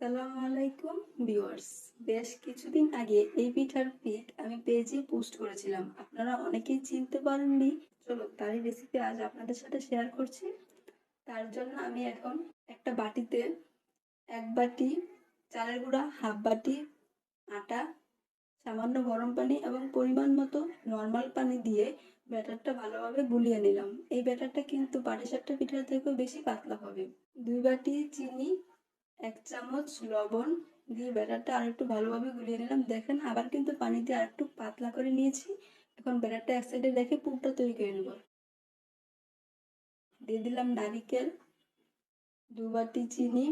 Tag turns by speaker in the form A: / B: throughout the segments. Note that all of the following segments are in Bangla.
A: আসসালামু আলাইকুম ভিউয়ার্স। বেশ কিছুদিন আগে এই পিঠার পিক আমি পেজে পোস্ট করেছিলাম, আপনারা অনেকেই চিনতে পারেননি। চলো তারই রেসিপি আজ আপনাদের সাথে শেয়ার করছি। তার জন্য আমি এখন একটা বাটিতে 1 বাটি চালের গুঁড়া, হাফ বাটি আটা, সামান্য গরম পানি এবং পরিমাণ মতো নর্মাল পানি দিয়ে ব্যাটারটা ভালোভাবে গুলিয়ে নিলাম। এই ব্যাটারটা কিন্তু পাটিসাপটা পিঠার থেকেও বেশি পাতলা হবে। 2 বাটি চিনি, 1 চামচ লবণ দিয়ে ব্যাটারটা আর একটু ভালোভাবে গুলিয়ে নিলাম। দেখেন আবার কিন্তু পানি দিয়ে আর একটু পাতলা করে নিয়েছি। এখন ব্যাটারটা এক সাইডে রেখে পুরটা তৈরি করে নেব। দিয়ে দিলাম নারিকেল, 2 বাটি চিনি,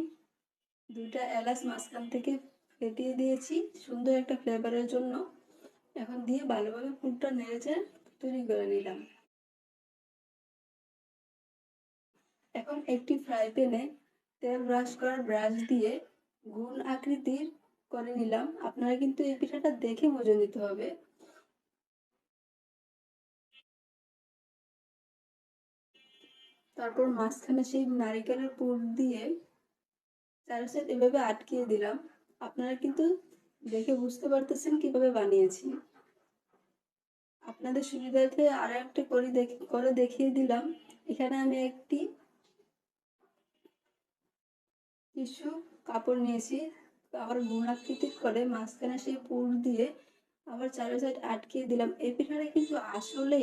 A: 2টা এলাচ মাঝখান থেকে ফেটিয়ে দিয়েছি সুন্দর একটা ফ্লেভারের জন্য। এখন দিয়ে ভালোভাবে পুরটা নেড়ে তৈরি করে নিলাম। এখন একটি ফ্রাই প্যানে তেল ব্রাশ করার ব্রাশ দিয়ে গুণ আকৃতির করে নিলাম। আপনারা কিন্তু এই পিঠাটা দেখে বুঝে নিতে হবে। তারপর মাঝখানে সেই নারিকেলের পুর দিয়ে চার সাইড এভাবে আটকিয়ে দিলাম। আপনারা কিন্তু দেখে বুঝতে পারতেছেন কিভাবে বানিয়েছি। আপনাদের সুবিধার্থে আরো একটা করে দেখিয়ে দিলাম। এখানে আমি একটি টিস্যু কাপড় নিয়েছি, আবার গুণাকৃতির করে মাঝখানে সেই পুর দিয়ে আবার চারো সাইড আটকিয়ে দিলাম। এই পিঠাটা কিন্তু আসলে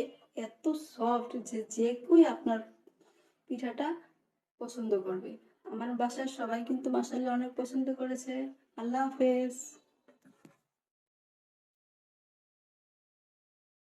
A: এত সফট যে যে কেউই আপনার পিঠাটা পছন্দ করবে। আমার বাসার সবাই কিন্তু মাশাআল্লাহ অনেক পছন্দ করেছে। আল্লাহ হাফেজ।